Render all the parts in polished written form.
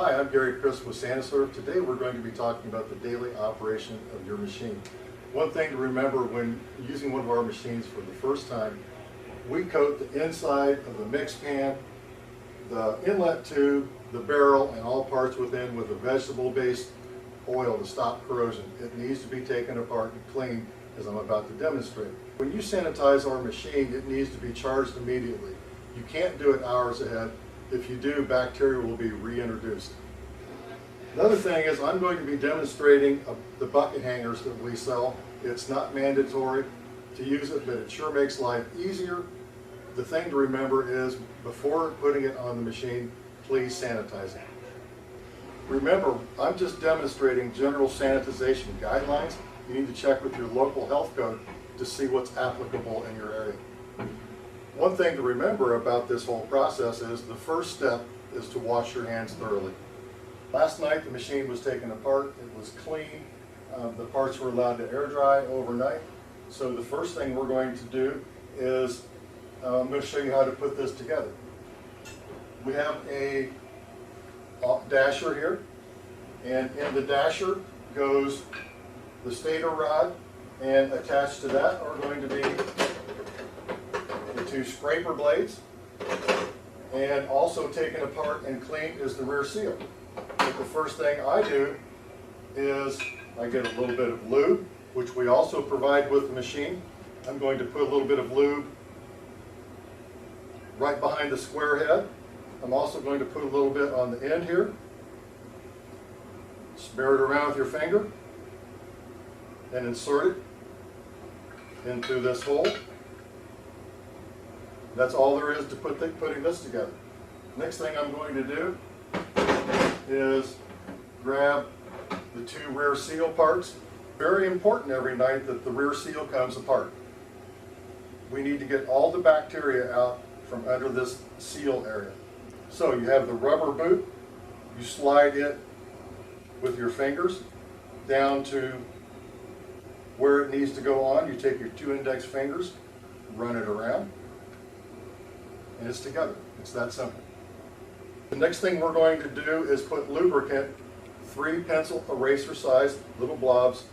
Hi, I'm Gary Chris with SaniServ. Today we're going to be talking about the daily operation of your machine. One thing to remember when using one of our machines for the first time, we coat the inside of the mix pan, the inlet tube, the barrel, and all parts within with a vegetable-based oil to stop corrosion. It needs to be taken apart and cleaned, as I'm about to demonstrate. When you sanitize our machine, it needs to be charged immediately. You can't do it hours ahead. If you do, bacteria will be reintroduced. Another thing is I'm going to be demonstrating the bucket hangers that we sell. It's not mandatory to use it, but it sure makes life easier. The thing to remember is before putting it on the machine, please sanitize it. Remember, I'm just demonstrating general sanitization guidelines. You need to check with your local health code to see what's applicable in your area. One thing to remember about this whole process is the first step is to wash your hands thoroughly. Last night the machine was taken apart, it was clean, the parts were allowed to air dry overnight. So the first thing we're going to do is, I'm going to show you how to put this together. We have a dasher here, and in the dasher goes the stator rod, and attached to that are going to be two scraper blades, and also taken apart and cleaned is the rear seal. But the first thing I do is I get a little bit of lube, which we also provide with the machine. I'm going to put a little bit of lube right behind the square head. I'm also going to put a little bit on the end here. Smear it around with your finger and insert it into this hole. That's all there is to putting this together. Next thing I'm going to do is grab the two rear seal parts. Very important every night that the rear seal comes apart. We need to get all the bacteria out from under this seal area. So you have the rubber boot. You slide it with your fingers down to where it needs to go on. You take your two index fingers, run it around, and it's together. It's that simple. The next thing we're going to do is put lubricant, 3 pencil eraser sized little blobs,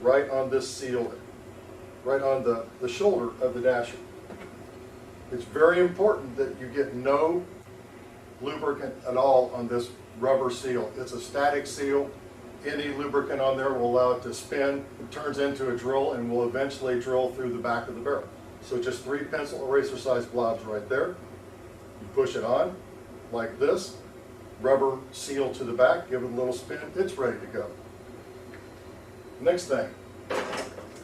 right on this seal, right on the shoulder of the dasher. It's very important that you get no lubricant at all on this rubber seal. It's a static seal. Any lubricant on there will allow it to spin. It turns into a drill and will eventually drill through the back of the barrel. So just 3 pencil eraser sized blobs right there. You push it on like this, rubber seal to the back, give it a little spin, it's ready to go. Next thing,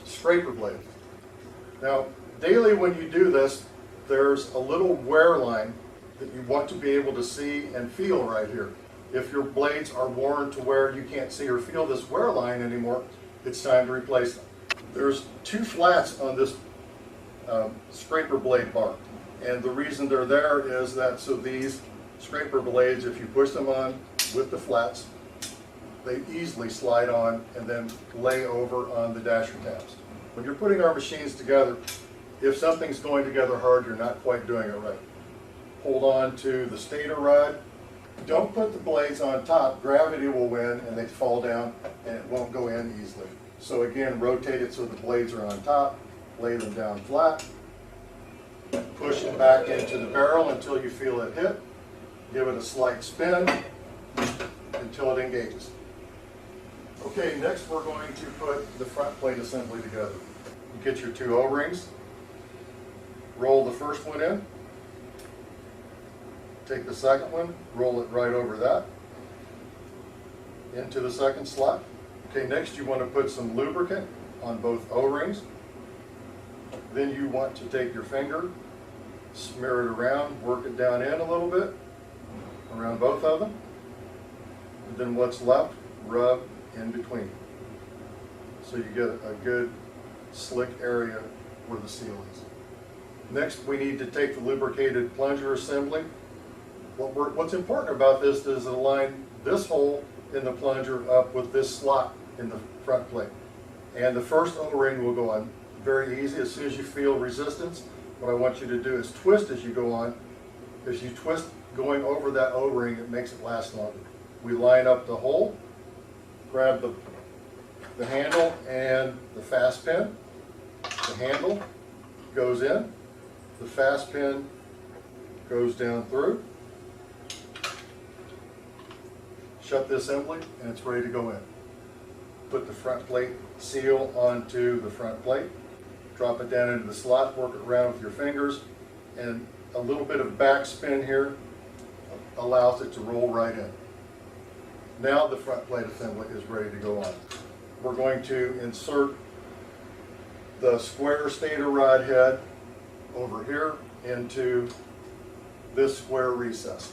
scraper blade. Now, daily when you do this, there's a little wear line that you want to be able to see and feel right here. If your blades are worn to where you can't see or feel this wear line anymore, it's time to replace them. There's 2 flats on this scraper blade bar, and the reason they're there is that so these scraper blades, if you push them on with the flats, they easily slide on and then lay over on the dasher tabs. When you're putting our machines together, if something's going together hard, you're not quite doing it right. Hold on to the stator rod. Don't put the blades on top. Gravity will win and they fall down and it won't go in easily. So again, rotate it so the blades are on top, lay them down flat, push it back into the barrel until you feel it hit, give it a slight spin until it engages. Okay, next we're going to put the front plate assembly together. You get your 2 O-rings, roll the first one in, take the second one, roll it right over that, into the second slot. Okay, next you want to put some lubricant on both O-rings. Then you want to take your finger, smear it around, work it down in a little bit, around both of them. And then what's left, rub in between. So you get a good slick area where the seal is. Next we need to take the lubricated plunger assembly. What's important about this is to align this hole in the plunger up with this slot in the front plate. And the first O-ring will go on very easy. As soon as you feel resistance, what I want you to do is twist as you go on. As you twist going over that O-ring, it makes it last longer. We line up the hole, grab the handle and the fast pin. The handle goes in, the fast pin goes down through. Shut the assembly and it's ready to go in. Put the front plate seal onto the front plate, drop it down into the slot, work it around with your fingers, and a little bit of back spin here allows it to roll right in. Now the front plate assembly is ready to go on. We're going to insert the square stator rod head over here into this square recess.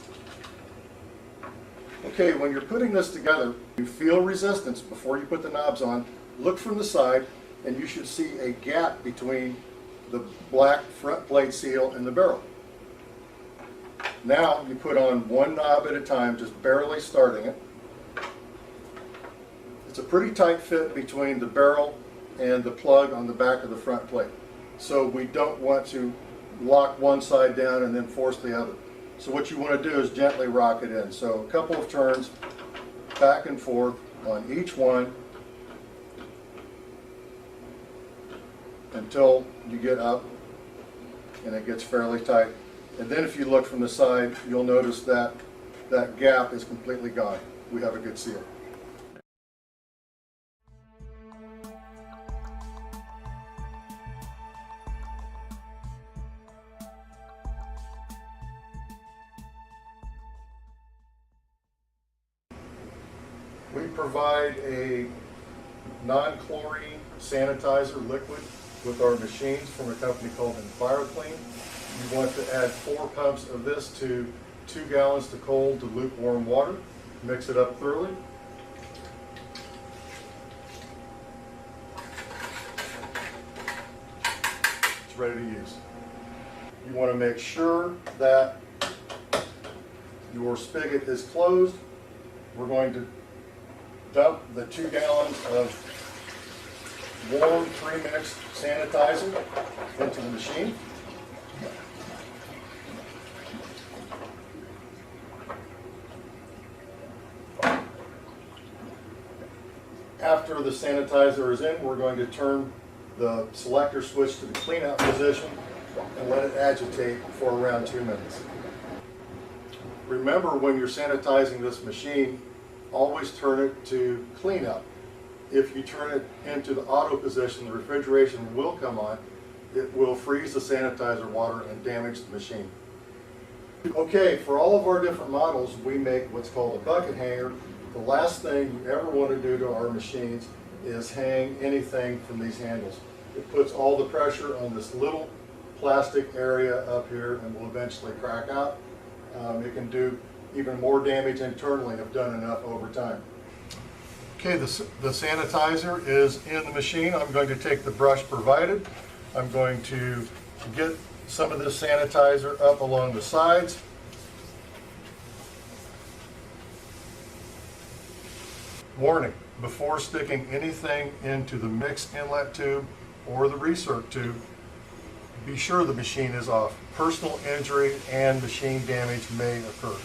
Okay, when you're putting this together, you feel resistance before you put the knobs on. Look from the side and you should see a gap between the black front plate seal and the barrel. Now you put on one knob at a time, just barely starting it. It's a pretty tight fit between the barrel and the plug on the back of the front plate. So we don't want to lock one side down and then force the other. So what you want to do is gently rock it in. So a couple of turns back and forth on each one until you get up and it gets fairly tight. And then if you look from the side, you'll notice that that gap is completely gone. We have a good seal. We provide a non-chlorine sanitizer liquid with our machines from a company called EnviroClean. You want to add 4 pumps of this to 2 gallons to cold to lukewarm water. Mix it up thoroughly. It's ready to use. You want to make sure that your spigot is closed. We're going to dump the 2 gallons of warm pre-mixed sanitizer into the machine. After the sanitizer is in, we're going to turn the selector switch to the clean out position and let it agitate for around 2 minutes. Remember, when you're sanitizing this machine, always turn it to clean up. If you turn it into the auto position, the refrigeration will come on. It will freeze the sanitizer water and damage the machine. Okay, for all of our different models, we make what's called a bucket hanger. The last thing you ever want to do to our machines is hang anything from these handles. It puts all the pressure on this little plastic area up here and will eventually crack out. It can do even more damage internally if done enough over time. Okay, the sanitizer is in the machine. I'm going to take the brush provided. I'm going to get some of this sanitizer up along the sides. Warning, before sticking anything into the mix inlet tube or the recirc tube, be sure the machine is off. Personal injury and machine damage may occur.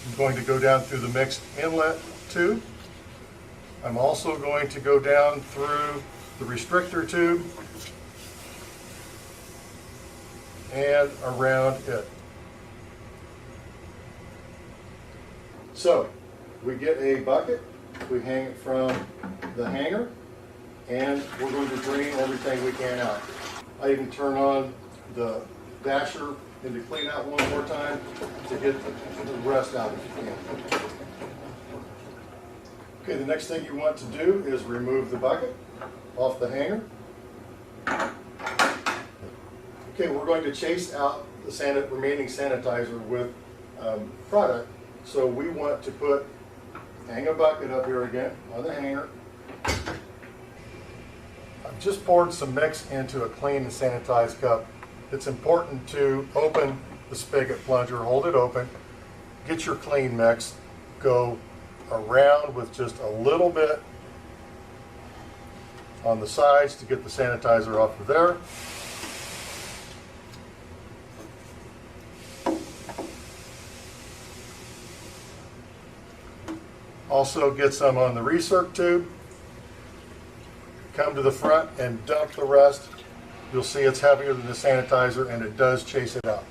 I'm going to go down through the mixed inlet tube. I'm also going to go down through the restrictor tube and around it. So we get a bucket, we hang it from the hanger, and we're going to drain everything we can out. I even turn on the dasher into clean out one more time to get the rest out if you can. Okay, the next thing you want to do is remove the bucket off the hanger. Okay, we're going to chase out the remaining sanitizer with product. So we want to hang a bucket up here again on the hanger. I've just poured some mix into a clean and sanitized cup. It's important to open the spigot plunger, hold it open, get your clean mix, go around with just a little bit on the sides to get the sanitizer off of there. Also get some on the recirc tube. Come to the front and dump the rest. You'll see it's heavier than the sanitizer and it does chase it out.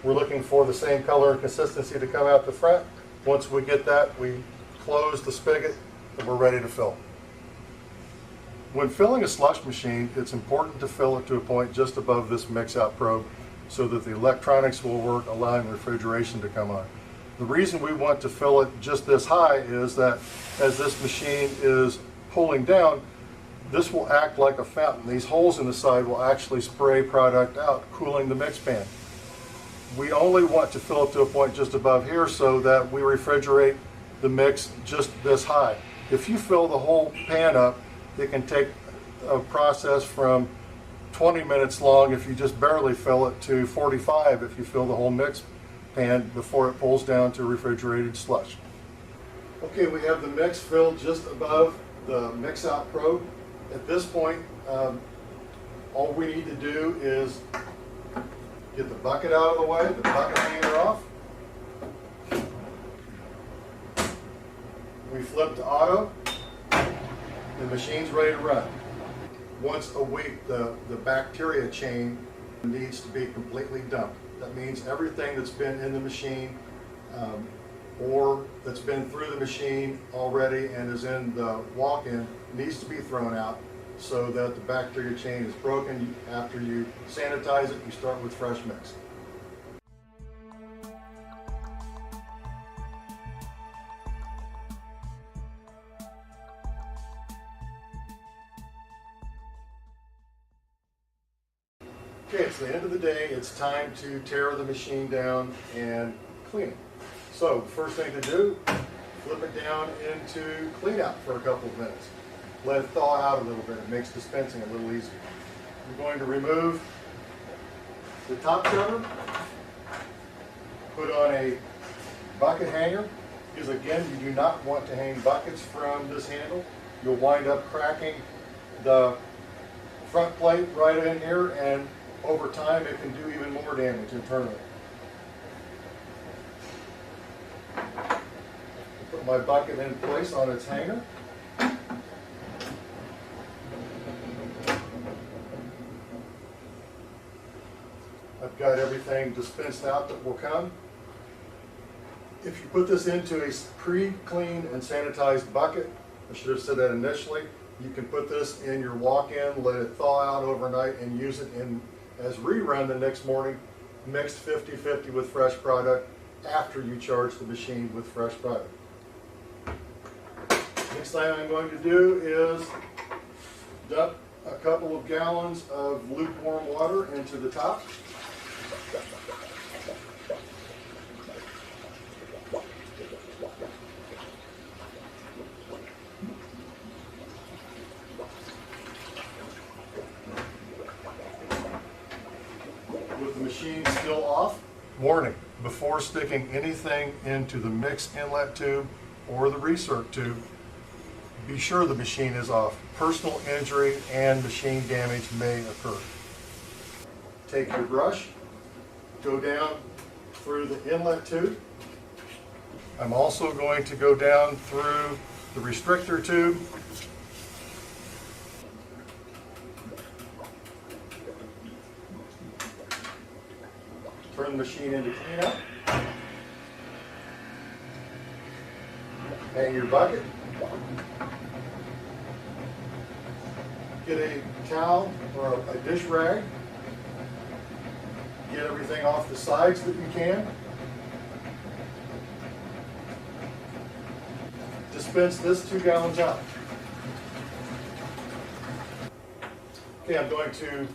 We're looking for the same color and consistency to come out the front. Once we get that, we close the spigot and we're ready to fill. When filling a slush machine, it's important to fill it to a point just above this mix-out probe so that the electronics will work, allowing refrigeration to come on. The reason we want to fill it just this high is that as this machine is pulling down, this will act like a fountain. These holes in the side will actually spray product out, cooling the mix pan. We only want to fill it to a point just above here so that we refrigerate the mix just this high. If you fill the whole pan up, it can take a process from 20 minutes long if you just barely fill it to 45 if you fill the whole mix pan before it pulls down to refrigerated slush. Okay, we have the mix filled just above the mix-out probe. At this point, all we need to do is get the bucket out of the way, the bucket hanger off. We flip to auto. The machine's ready to run. Once a week, the bacteria chain needs to be completely dumped. That means everything that's been in the machine or that's been through the machine already and is in the walk-in needs to be thrown out so that the bacteria chain is broken. After you sanitize it, you start with fresh mix. Okay, it's the end of the day. It's time to tear the machine down and clean it. So the first thing to do, flip it down into clean out for a couple of minutes. Let it thaw out a little bit. It makes dispensing a little easier. We're going to remove the top cover, put on a bucket hanger, because again, you do not want to hang buckets from this handle. You'll wind up cracking the front plate right in here, and over time it can do even more damage internally. Put my bucket in place on its hanger. I've got everything dispensed out that will come. If you put this into a pre-cleaned and sanitized bucket, I should have said that initially, you can put this in your walk-in, let it thaw out overnight, and use it as rerun the next morning, mixed 50-50 with fresh product after you charge the machine with fresh product. Next thing I'm going to do is dump a couple of gallons of lukewarm water into the top. With the machine still off, warning, before sticking anything into the mix inlet tube or the recirc tube, be sure the machine is off. Personal injury and machine damage may occur. Take your brush, go down through the inlet tube. I'm also going to go down through the restrictor tube. Turn the machine into cleanup. Hang your bucket. Get a towel or a dish rag. Get everything off the sides that you can. Dispense this 2 gallons out. Okay, I'm going to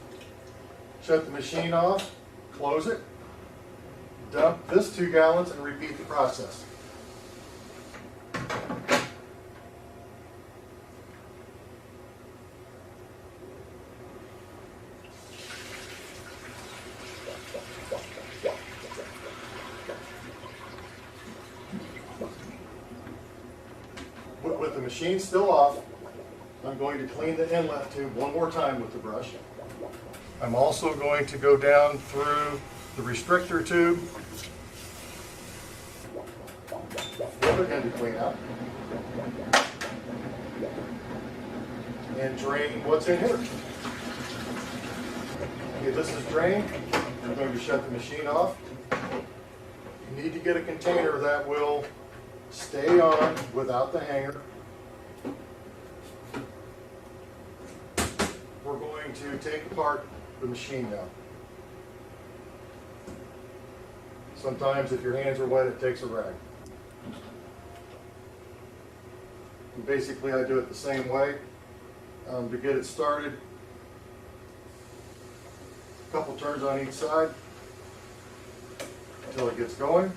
shut the machine off, close it, dump this 2 gallons, and repeat the process. With the machine still off, I'm going to clean the inlet tube one more time with the brush. I'm also going to go down through the restrictor tube, flip it into clean out. and drain what's in here. Okay, this is drained. I'm going to shut the machine off. You need to get a container that will stay on without the hanger. We're going to take apart the machine now. Sometimes if your hands are wet, it takes a rag. And basically I do it the same way. To get it started, a couple turns on each side until it gets going.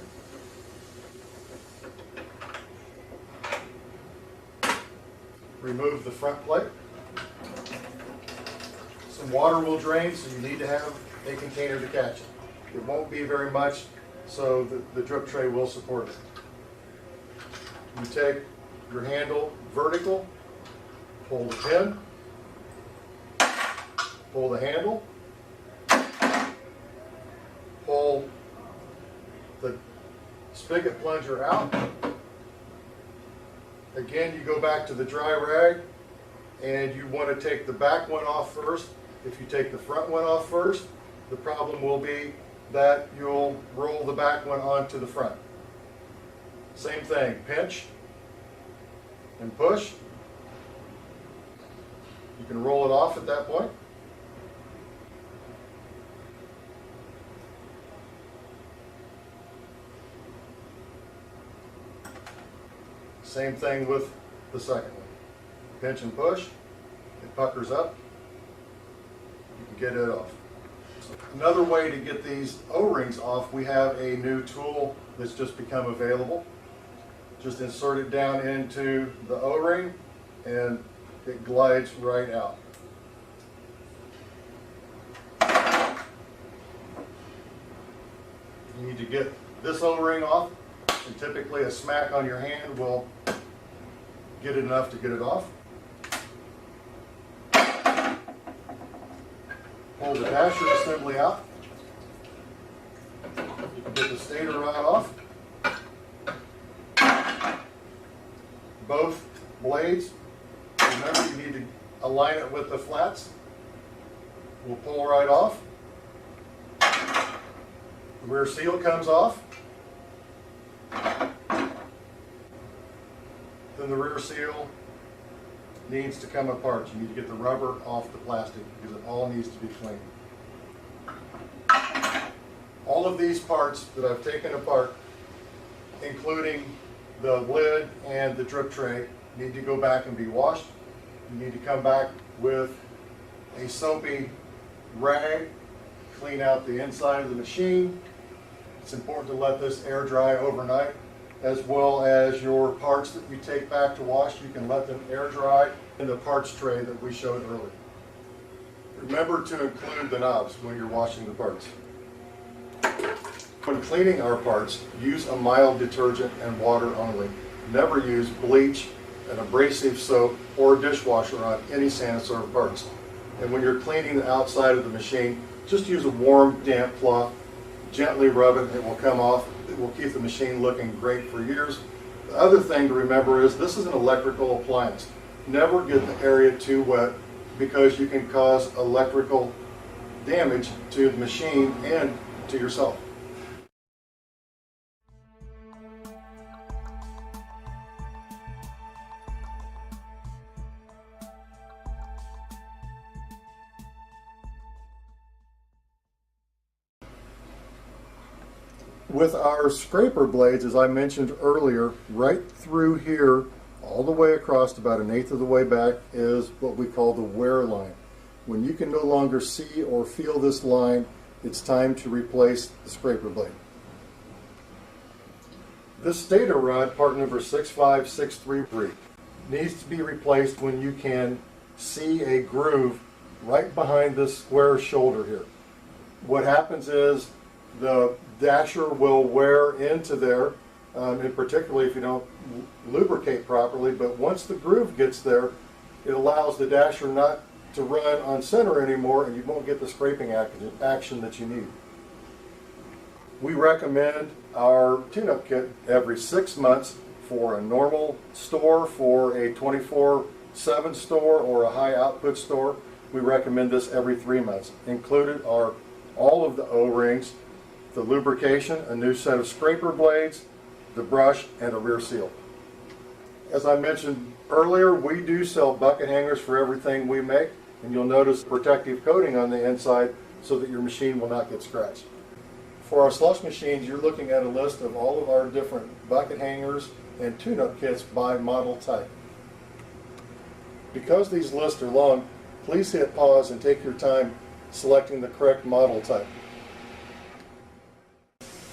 Remove the front plate. Some water will drain, so you need to have a container to catch it. It won't be very much, so the drip tray will support it. You take your handle vertical, pull the pin, pull the handle, pull the spigot plunger out. Again, you go back to the dry rag, and you want to take the back one off first. If you take the front one off first, the problem will be that you'll roll the back one onto the front. Same thing, pinch and push. You can roll it off at that point. Same thing with the second one. Pinch and push, it puckers up, you can get it off. Another way to get these O-rings off, we have a new tool that's just become available. Just insert it down into the O-ring and it glides right out. You need to get this O-ring off, and typically a smack on your hand will get it enough to get it off. Pull the dasher assembly out. You can get the stator rod off. Both blades, remember you need to align it with the flats. Will pull right off. The rear seal comes off. Then the rear seal needs to come apart. You need to get the rubber off the plastic because it all needs to be clean. All of these parts that I've taken apart, including the lid and the drip tray, need to go back and be washed. You need to come back with a soapy rag, clean out the inside of the machine. It's important to let this air dry overnight, as well as your parts that you take back to wash. You can let them air dry in the parts tray that we showed earlier. Remember to include the knobs when you're washing the parts. When cleaning our parts, use a mild detergent and water only. Never use bleach, an abrasive soap, or dishwasher on any SaniServ parts. And when you're cleaning the outside of the machine, just use a warm, damp cloth. Gently rub it, it will come off. It will keep the machine looking great for years. The other thing to remember is this is an electrical appliance. Never get the area too wet because you can cause electrical damage to the machine and to yourself. With our scraper blades, as I mentioned earlier, right through here, all the way across, about 1/8 of the way back, is what we call the wear line. When you can no longer see or feel this line, it's time to replace the scraper blade. This stator rod, part number 65633, needs to be replaced when you can see a groove right behind this square shoulder here. What happens is the dasher will wear into there, and particularly if you don't lubricate properly, but once the groove gets there, it allows the dasher not to run on center anymore, and you won't get the scraping action that you need. We recommend our tune-up kit every 6 months for a normal store, for a 24 7 store or a high output store, we recommend this every 3 months. Included are all of the O-rings, the lubrication, a new set of scraper blades, the brush, and a rear seal. As I mentioned earlier, we do sell bucket hangers for everything we make, and you'll notice protective coating on the inside so that your machine will not get scratched. For our slush machines, you're looking at a list of all of our different bucket hangers and tune-up kits by model type. Because these lists are long, please hit pause and take your time selecting the correct model type.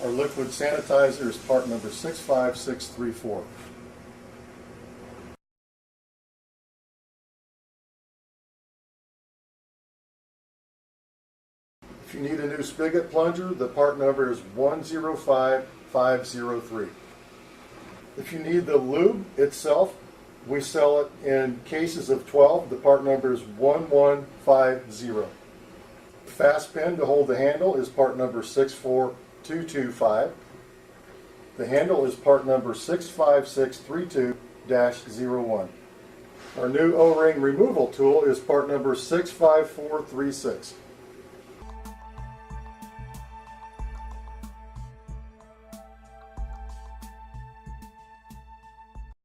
Our liquid sanitizer is part number 65634. If you need a new spigot plunger, the part number is 105503. If you need the lube itself, we sell it in cases of 12. The part number is 1150. Fast pin to hold the handle is part number 64225. The handle is part number 65632-01. Our new O-ring removal tool is part number 65436.